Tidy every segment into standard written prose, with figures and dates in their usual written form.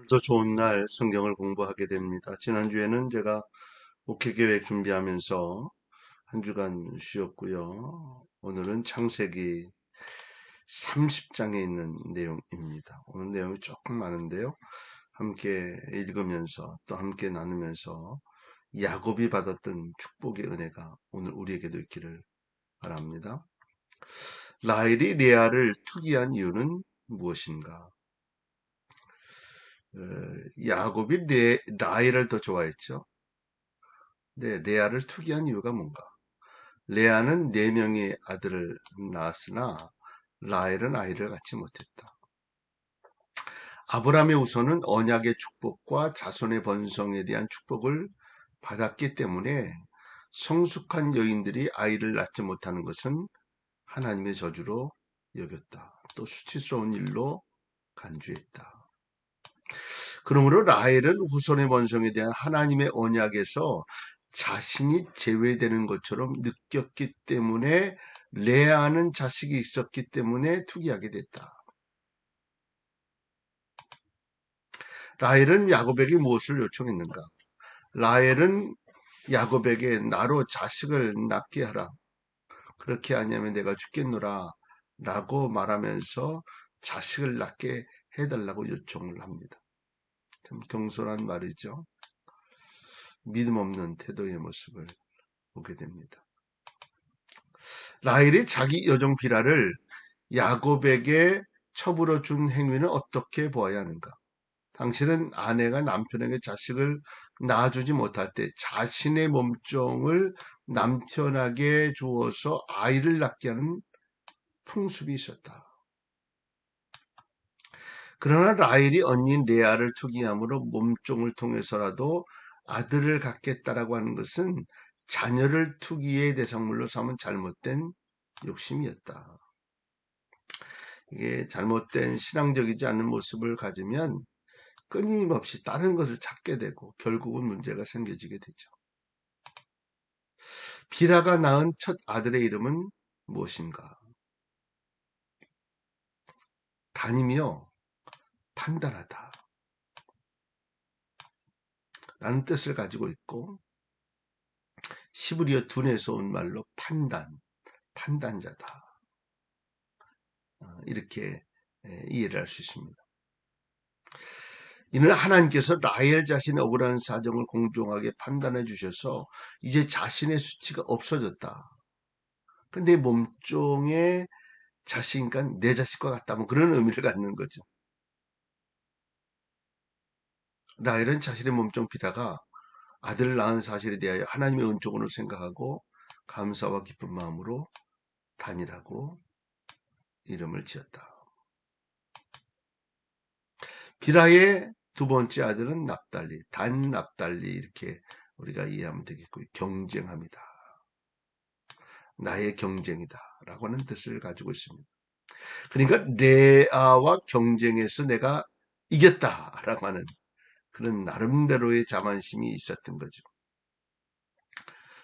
더 좋은 날 성경을 공부하게 됩니다. 지난주에는 제가 목회 계획 준비하면서 한 주간 쉬었고요. 오늘은 창세기 30장에 있는 내용입니다. 오늘 내용이 조금 많은데요. 함께 읽으면서 또 함께 나누면서 야곱이 받았던 축복의 은혜가 오늘 우리에게도 있기를 바랍니다. 라헬이 레아를 투기한 이유는 무엇인가? 야곱이 라헬을 더 좋아했죠. 네, 레아를 투기한 이유가 뭔가? 레아는 4명의 아들을 낳았으나 라헬은 아이를 갖지 못했다. 아브라함의 후손은 언약의 축복과 자손의 번성에 대한 축복을 받았기 때문에 성숙한 여인들이 아이를 낳지 못하는 것은 하나님의 저주로 여겼다. 또 수치스러운 일로 간주했다. 그러므로 라헬은 후손의 번성에 대한 하나님의 언약에서 자신이 제외되는 것처럼 느꼈기 때문에 레아는 자식이 있었기 때문에 투기하게 됐다. 라헬은 야곱에게 무엇을 요청했는가? 라헬은 야곱에게 나로 자식을 낳게 하라. 그렇게 하냐면 내가 죽겠노라 라고 말하면서 자식을 낳게 해달라고 요청을 합니다. 참 경솔한 말이죠. 믿음 없는 태도의 모습을 보게 됩니다. 라헬이 자기 여종 비라를 야곱에게 첩으로 준 행위는 어떻게 보아야 하는가? 당신은 아내가 남편에게 자식을 낳아주지 못할 때 자신의 몸종을 남편에게 주어서 아이를 낳게 하는 풍습이 있었다. 그러나 라헬이 언니인 레아를 투기함으로 몸종을 통해서라도 아들을 갖겠다라고 하는 것은 자녀를 투기의 대상물로 삼은 잘못된 욕심이었다. 이게 잘못된 신앙적이지 않은 모습을 가지면 끊임없이 다른 것을 찾게 되고 결국은 문제가 생겨지게 되죠. 비라가 낳은 첫 아들의 이름은 무엇인가? 단이며 판단하다 라는 뜻을 가지고 있고 시브리어 둔에서 온 말로 판단자다. 이렇게 이해를 할 수 있습니다. 이는 하나님께서 라헬 자신의 억울한 사정을 공정하게 판단해 주셔서 이제 자신의 수치가 없어졌다. 근데 몸종의 자식이니까 내 자식과 같다. 뭐 그런 의미를 갖는 거죠. 라헬은 자신의 몸종 비라가 아들을 낳은 사실에 대하여 하나님의 은총으로 생각하고 감사와 기쁜 마음으로 단이라고 이름을 지었다. 비라의 두 번째 아들은 납달리, 단 납달리 이렇게 우리가 이해하면 되겠고요. 경쟁합니다. 나의 경쟁이다 라고 하는 뜻을 가지고 있습니다. 그러니까 레아와 경쟁해서 내가 이겼다라고 하는 그런 나름대로의 자만심이 있었던 거죠.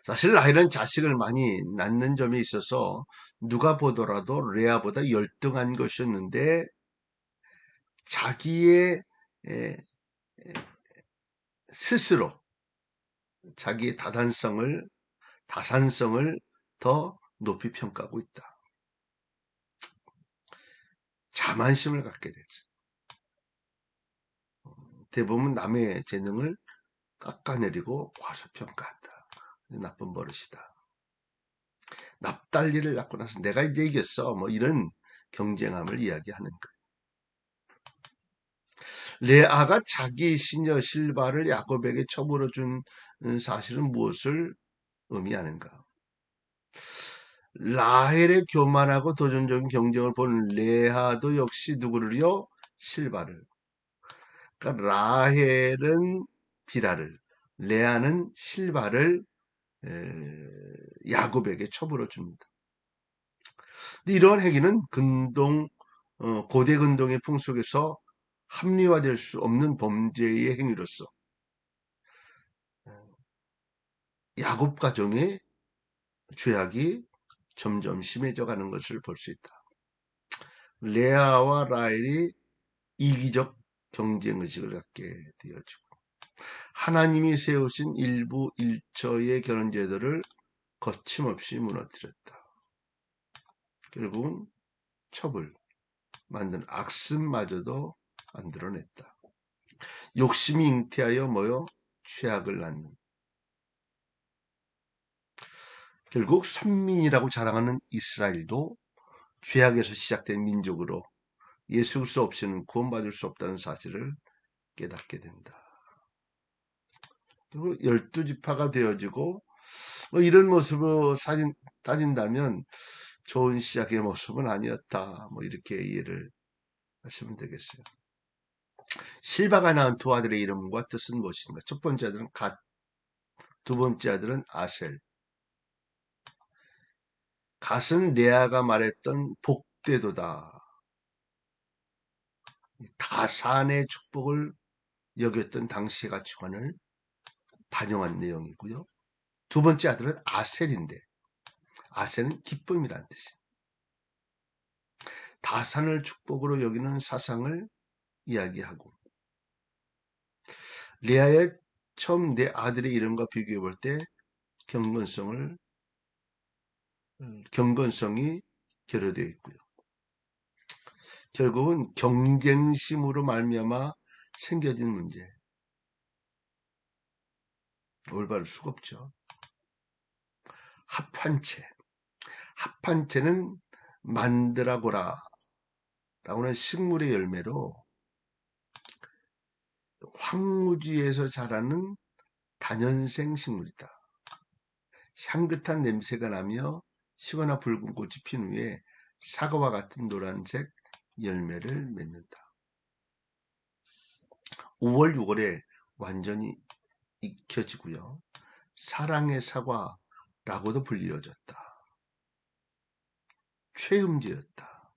사실 라헬은 자식을 많이 낳는 점에 있어서 누가 보더라도 레아보다 열등한 것이었는데 자기의 스스로 자기의 다산성을 더 높이 평가하고 있다. 자만심을 갖게 되죠. 대부분 남의 재능을 깎아내리고 과소평가한다. 나쁜 버릇이다. 납달리를 낳고 나서 내가 이제 이겼어. 뭐 이런 경쟁함을 이야기하는 거예요. 레아가 자기 시녀 실바를 야곱에게 첩으로 준 사실은 무엇을 의미하는가? 라헬의 교만하고 도전적인 경쟁을 보는 레아도 역시 누구를요? 실바를. 그러니까 라헬은 비라를, 레아는 실바를 야곱에게 첩으로 줍니다. 근데 이러한 행위는 고대 근동의 풍속에서 합리화될 수 없는 범죄의 행위로서 야곱 가정의 죄악이 점점 심해져 가는 것을 볼 수 있다. 레아와 라헬이 이기적 경쟁의식을 갖게 되어지고 하나님이 세우신 일부 일처의 결혼제도를 거침없이 무너뜨렸다. 결국은 첩을 만든 악습마저도 만들어냈다. 욕심이 잉태하여 모여 죄악을 낳는 결국 선민이라고 자랑하는 이스라엘도 죄악에서 시작된 민족으로 예수 그리스도 없이는 구원받을 수 없다는 사실을 깨닫게 된다. 그리고 12지파가 되어지고 이런 모습을 따진다면 좋은 시작의 모습은 아니었다. 이렇게 이해를 하시면 되겠어요. 실바가 낳은 두 아들의 이름과 뜻은 무엇인가? 첫 번째 아들은 갓, 두 번째 아들은 아셀. 갓은 레아가 말했던 복되도다. 다산의 축복을 여겼던 당시의 가치관을 반영한 내용이고요. 두 번째 아들은 아셀인데 아셀은 기쁨이라는 뜻이에요. 다산을 축복으로 여기는 사상을 이야기하고 레아의 처음 내 아들의 이름과 비교해 볼 때 경건성이 결여되어 있고요. 결국은 경쟁심으로 말미암아 생겨진 문제. 올바를 수가 없죠. 합환체. 합환체는 만드라고라 라고는 식물의 열매로 황무지에서 자라는 다년생 식물이다. 향긋한 냄새가 나며 시거나 붉은 꽃이 핀 후에 사과와 같은 노란색 열매를 맺는다. 5월, 6월에 완전히 익혀지고요. 사랑의 사과라고도 불리어졌다. 최음제였다.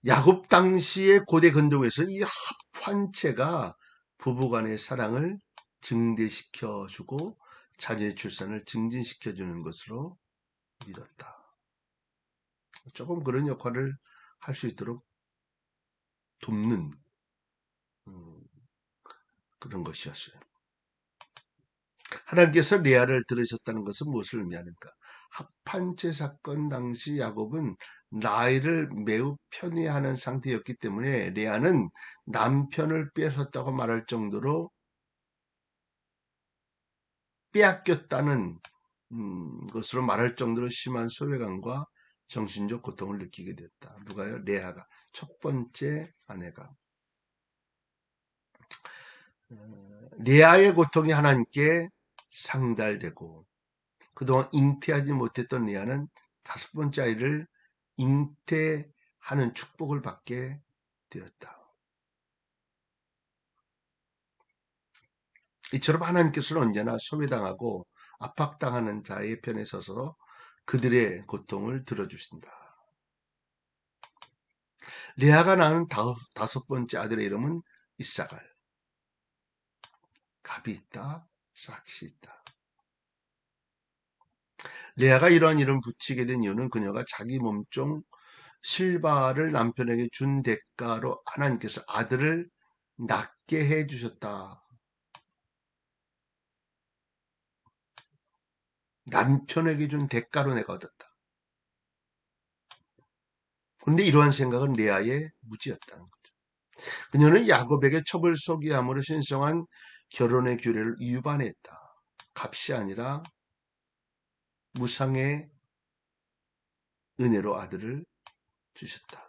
야곱 당시의 고대 근동에서 이 합환체가 부부간의 사랑을 증대시켜주고 자녀의 출산을 증진시켜주는 것으로 믿었다. 조금 그런 역할을 할 수 있도록 돕는 그런 것이었어요. 하나님께서 레아를 들으셨다는 것은 무엇을 의미하는가? 합판체 사건 당시 야곱은 라헬을 매우 편애하는 상태였기 때문에 레아는 남편을 뺏었다고 말할 정도로 빼앗겼다는 것으로 말할 정도로 심한 소외감과 정신적 고통을 느끼게 됐다. 누가요? 레아가. 첫 번째 아내가. 레아의 고통이 하나님께 상달되고 그동안 잉태하지 못했던 레아는 다섯 번째 아이를 잉태하는 축복을 받게 되었다. 이처럼 하나님께서는 언제나 소외당하고 압박당하는 자의 편에 서서 그들의 고통을 들어주신다. 레아가 낳은 다섯 번째 아들의 이름은 이사갈. 갑이 있다, 싹시 있다. 레아가 이러한 이름을 붙이게 된 이유는 그녀가 자기 몸종 실바를 남편에게 준 대가로 하나님께서 아들을 낳게 해주셨다. 남편에게 준 대가로 내가 얻었다. 그런데 이러한 생각은 레아의 무지였다는 거죠. 그녀는 야곱에게 첩을 소개함으로 신성한 결혼의 규례를 위반했다. 값이 아니라 무상의 은혜로 아들을 주셨다.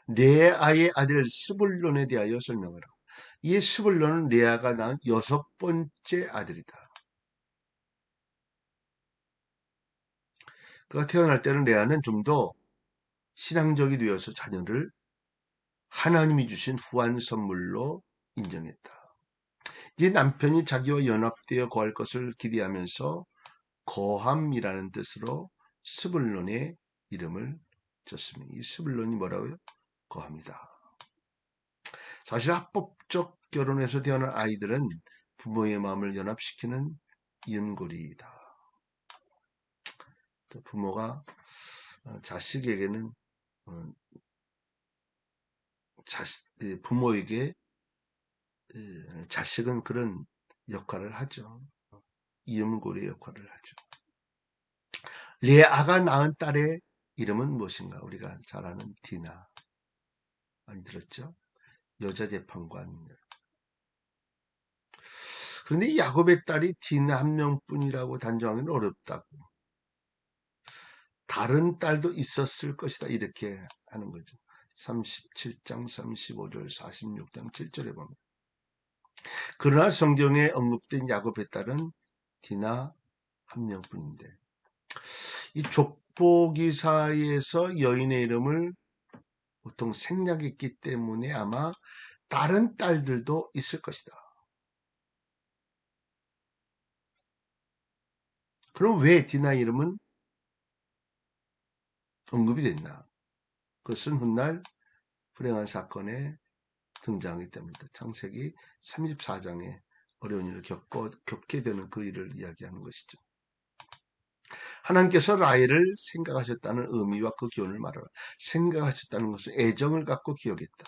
레아의 아들 스불론에 대하여 설명하라. 이 스불론은 레아가 낳은 여섯 번째 아들이다. 그가 태어날 때는 레아는 좀 더 신앙적이 되어서 자녀를 하나님이 주신 후한 선물로 인정했다. 이제 남편이 자기와 연합되어 거할 것을 기대하면서 거함이라는 뜻으로 스불론의 이름을 줬습니다. 이 스불론이 뭐라고요? 거함이다. 사실 합법적 결혼에서 태어난 아이들은 부모의 마음을 연합시키는 이은고리이다. 부모가 자식에게는 어, 부모에게 자식은 그런 역할을 하죠. 이음고리의 역할을 하죠. 레아가 낳은 딸의 이름은 무엇인가? 우리가 잘 아는 디나. 많이 들었죠? 여자 재판관. 그런데 이 야곱의 딸이 디나 한 명뿐이라고 단정하기는 어렵다고. 다른 딸도 있었을 것이다. 이렇게 하는 거죠. 37장 35절 46장 7절에 보면. 그러나 성경에 언급된 야곱의 딸은 디나 한 명뿐인데 이 족보기사에서 여인의 이름을 보통 생략했기 때문에 아마 다른 딸들도 있을 것이다. 그럼 왜 디나 이름은 언급이 됐나? 그것은 훗날 불행한 사건에 등장하기 때문이다. 창세기 34장에 어려운 일을 겪게 되는 그 일을 이야기하는 것이죠. 하나님께서 라헬을 생각하셨다는 의미와 그 기원을 말하라. 생각하셨다는 것은 애정을 갖고 기억했다.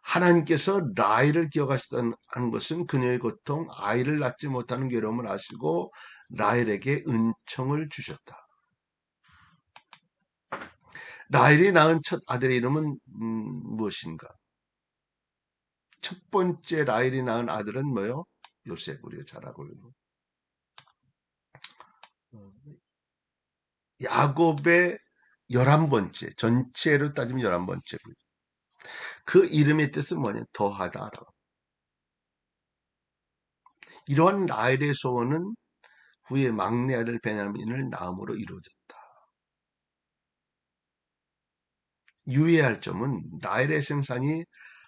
하나님께서 라헬을 기억하셨다는 것은 그녀의 고통, 아이를 낳지 못하는 괴로움을 아시고 라헬에게 은총을 주셨다. 라헬이 낳은 첫 아들의 이름은 무엇인가? 첫 번째 라헬이 낳은 아들은 뭐요? 요셉. 우리가 잘 알고 있는 야곱의 11번째, 전체로 따지면 11번째고요. 그 이름의 뜻은 뭐냐? 더하다라고. 이러한 라헬의 소원은 후에 막내 아들 베냐민을 낳음으로 이루어졌다. 유의할 점은 라헬의 생산이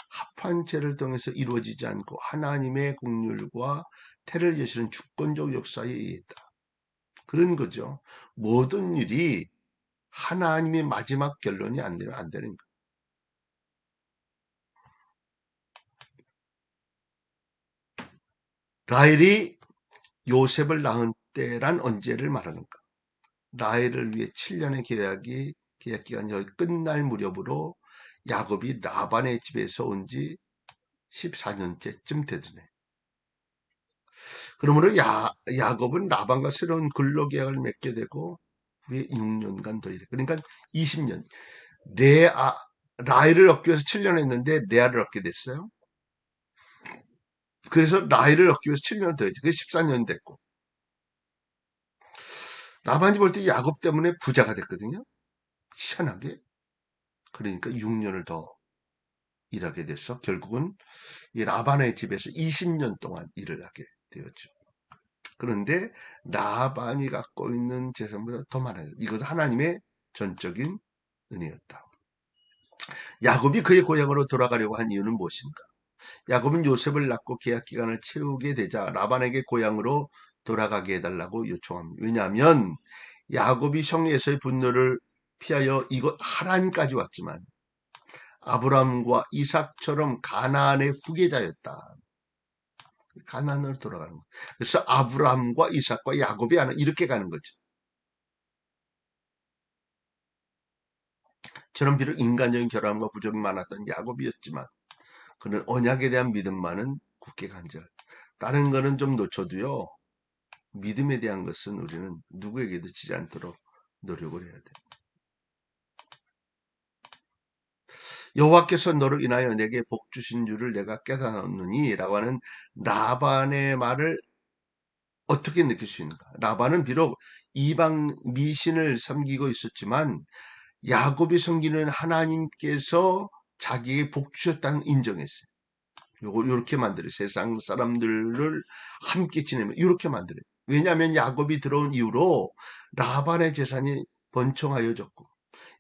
합한체를 통해서 이루어지지 않고 하나님의 공률과 태를 여시는 주권적 역사에 의했다. 그런 거죠. 모든 일이 하나님의 마지막 결론이 안 되면 안 되는 거예요. 라헬이 요셉을 낳은 때란 언제를 말하는가? 라헬을 위해 7년의 계약 기간이 끝날 무렵으로 야곱이 라반의 집에서 온 지 14년째쯤 되더네. 그러므로 야곱은 라반과 새로운 근로계약을 맺게 되고 후에 6년간 더 일해. 그러니까 20년. 라헬을 얻기 위해서 7년 했는데 레아를 얻게 됐어요. 그래서 라헬을 얻기 위해서 7년을 더 했죠. 그게 14년 됐고. 라반이 볼 때 야곱 때문에 부자가 됐거든요. 희한하게. 그러니까 6년을 더 일하게 돼서 결국은 이 라반의 집에서 20년 동안 일을 하게 되었죠. 그런데 라반이 갖고 있는 재산보다 더 많아요. 이것도 하나님의 전적인 은혜였다. 야곱이 그의 고향으로 돌아가려고 한 이유는 무엇인가? 야곱은 요셉을 낳고 계약 기간을 채우게 되자 라반에게 고향으로 돌아가게 해달라고 요청합니다. 왜냐하면 야곱이 형 에서의 분노를 피하여 이곳 하란까지 왔지만 아브라함과 이삭처럼 가나안의 후계자였다. 가나안으로 돌아가는 거예요. 그래서 아브라함과 이삭과 야곱이 하나 이렇게 가는 거죠. 저는 비록 인간적인 결함과 부족이 많았던 야곱이었지만 그는 언약에 대한 믿음만은 굳게 간절. 다른 거는 좀 놓쳐도요. 믿음에 대한 것은 우리는 누구에게도 지지 않도록 노력을 해야 돼. 여호와께서 너로 인하여 내게 복 주신 줄을 내가 깨달았느니 라고 하는 라반의 말을 어떻게 느낄 수 있는가? 라반은 비록 이방 미신을 섬기고 있었지만 야곱이 섬기는 하나님께서 자기에게 복 주셨다는 인정했어요. 요렇게 만들어요. 세상 사람들을 함께 지내면 이렇게 만들어요. 왜냐하면 야곱이 들어온 이후로 라반의 재산이 번창하여졌고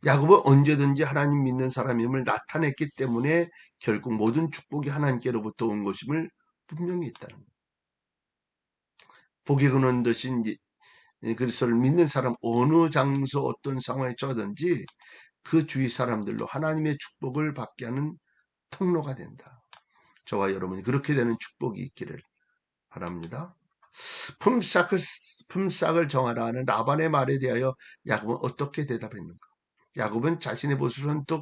야곱은 언제든지 하나님 믿는 사람임을 나타냈기 때문에 결국 모든 축복이 하나님께로부터 온 것임을 분명히 했다는 거예요. 복이 그는 듯이 그리스도를 믿는 사람 어느 장소 어떤 상황에 처하든지 그 주위 사람들로 하나님의 축복을 받게 하는 통로가 된다. 저와 여러분이 그렇게 되는 축복이 있기를 바랍니다. 품삯을 정하라 하는 라반의 말에 대하여 야곱은 어떻게 대답했는가? 야곱은 자신의 보수를 선뜻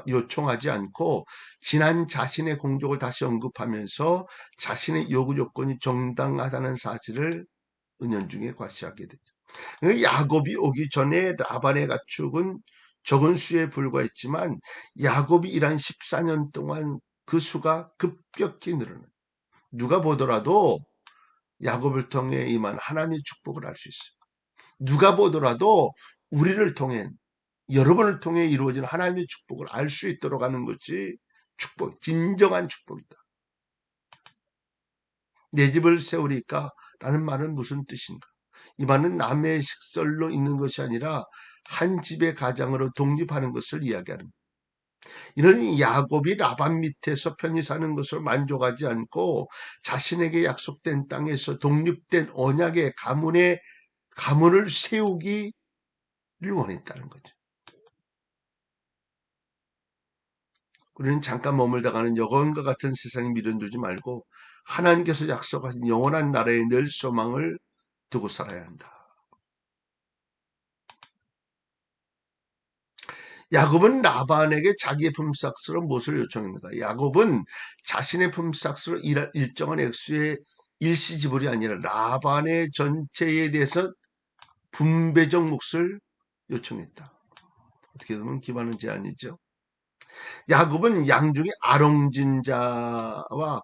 요청하지 않고 지난 자신의 공적을 다시 언급하면서 자신의 요구 조건이 정당하다는 사실을 은연중에 과시하게 되죠. 야곱이 오기 전에 라반의 가축은 적은 수에 불과했지만 야곱이 일한 14년 동안 그 수가 급격히 늘어나요. 누가 보더라도 야곱을 통해 임한 하나님의 축복을 알 수 있어요. 누가 보더라도 우리를 통해 여러분을 통해 이루어진 하나님의 축복을 알 수 있도록 하는 것이 축복, 진정한 축복이다. 내 집을 세우리까? 라는 말은 무슨 뜻인가? 이 말은 남의 식설로 있는 것이 아니라 한 집의 가장으로 독립하는 것을 이야기하는 거예요. 이는 야곱이 라반 밑에서 편히 사는 것을 만족하지 않고 자신에게 약속된 땅에서 독립된 언약의 가문을 세우기를 원했다는 거죠. 우리는 잠깐 머물다가는 여건과 같은 세상에 미련두지 말고 하나님께서 약속하신 영원한 나라에 늘 소망을 두고 살아야 한다. 야곱은 라반에게 자기의 품삯으로 무엇을 요청했는가? 야곱은 자신의 품삯으로 일정한 액수의 일시 지불이 아니라 라반의 전체에 대해서 분배적 몫을 요청했다. 어떻게 보면 기만한 제안이죠. 야곱은 양 중에 아롱진 자와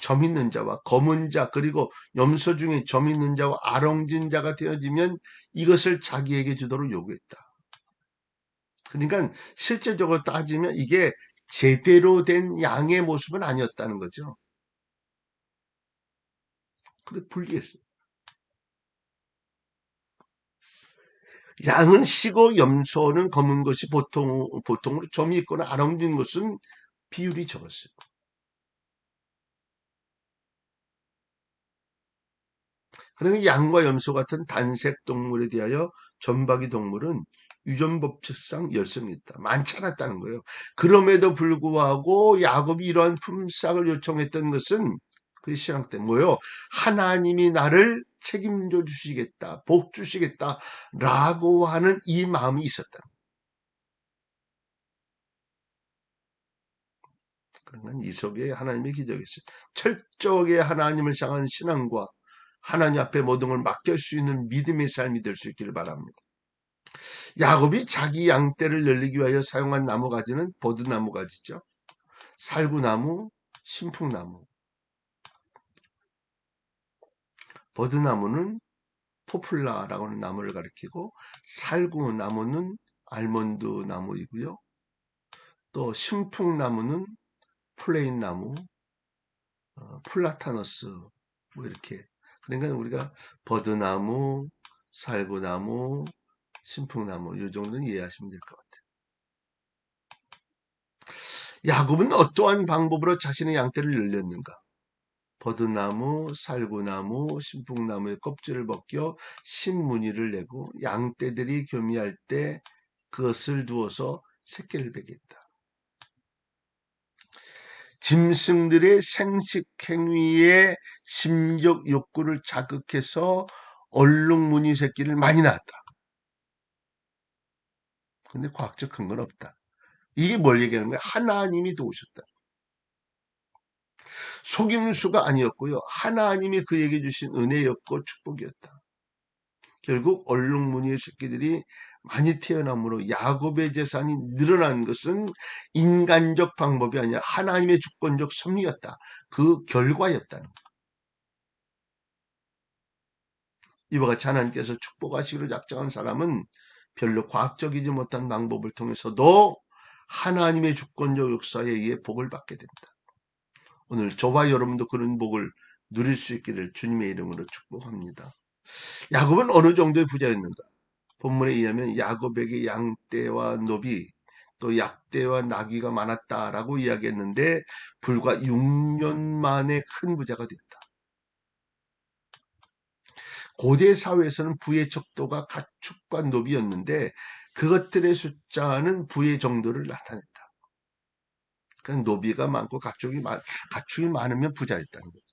점 있는 자와 검은 자 그리고 염소 중에 점 있는 자와 아롱진 자가 되어지면 이것을 자기에게 주도록 요구했다. 그러니까 실제적으로 따지면 이게 제대로 된 양의 모습은 아니었다는 거죠. 그래 불리했어요. 양은 시고 염소는 검은 것이 보통으로 점이 있거나 아롱진 것은 비율이 적었어요. 그러니까 양과 염소 같은 단색 동물에 대하여 점박이 동물은 유전법칙상 열성이 있다. 많지 않았다는 거예요. 그럼에도 불구하고 야곱이 이러한 품삯을 요청했던 것은 그 신앙 때 뭐요? 하나님이 나를 책임져 주시겠다, 복 주시겠다라고 하는 이 마음이 있었다. 그러면 이 속에 하나님의 기적이 있어요. 철저하게 하나님을 향한 신앙과 하나님 앞에 모든 걸 맡길 수 있는 믿음의 삶이 될 수 있기를 바랍니다. 야곱이 자기 양떼를 열리기 위하여 사용한 나무가지는 버드나무 가지죠. 살구나무, 신풍나무. 버드나무는 포플라라고 하는 나무를 가리키고 살구나무는 알몬드 나무이고요. 또 신풍나무는 플레인 나무, 플라타너스 뭐 이렇게. 그러니까 우리가 버드나무, 살구나무, 신풍나무 이 정도는 이해하시면 될 것 같아요. 야곱은 어떠한 방법으로 자신의 양떼를 늘렸는가? 버드나무, 살구나무, 신풍나무의 껍질을 벗겨 신무늬를 내고 양떼들이 교미할 때 그것을 두어서 새끼를 베겠다. 짐승들의 생식 행위에 심적 욕구를 자극해서 얼룩무늬 새끼를 많이 낳았다. 근데 과학적 근거는 없다. 이게 뭘 얘기하는 거야? 하나님이 도우셨다. 속임수가 아니었고요. 하나님이 그에게 주신 은혜였고 축복이었다. 결국 얼룩무늬의 새끼들이 많이 태어남으로 야곱의 재산이 늘어난 것은 인간적 방법이 아니라 하나님의 주권적 섭리였다. 그 결과였다는 거예요. 이와 같이 하나님께서 축복하시기로 작정한 사람은 별로 과학적이지 못한 방법을 통해서도 하나님의 주권적 역사에 의해 복을 받게 된다. 오늘 저와 여러분도 그런 복을 누릴 수 있기를 주님의 이름으로 축복합니다. 야곱은 어느 정도의 부자였는가? 본문에 의하면 야곱에게 양떼와 노비 또 약대와 나귀가 많았다라고 이야기했는데 불과 6년 만에 큰 부자가 되었다. 고대 사회에서는 부의 척도가 가축과 노비였는데 그것들의 숫자는 부의 정도를 나타냈다. 그러니까 노비가 많고 가축이 많으면 부자였다는 거죠.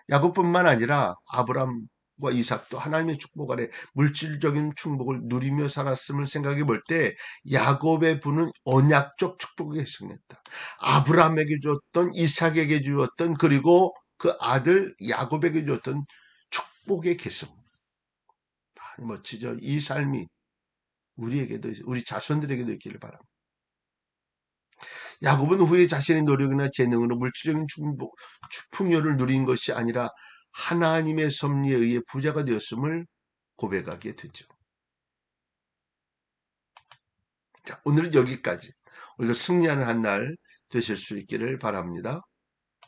야곱뿐만 아니라 아브람, 야곱과 이삭도 하나님의 축복 아래 물질적인 축복을 누리며 살았음을 생각해 볼 때 야곱의 부는 언약적 축복이 계승했다. 아브라함에게 주었던, 이삭에게 주었던, 그리고 그 아들 야곱에게 주었던 축복의 계승. 멋지죠? 이 삶이 우리에게도, 우리 자손들에게도 있기를 바랍니다. 야곱은 후에 자신의 노력이나 재능으로 물질적인 풍요를 누린 것이 아니라 하나님의 섭리에 의해 부자가 되었음을 고백하게 되죠. 자, 오늘은 여기까지. 오늘 승리하는 한 날 되실 수 있기를 바랍니다.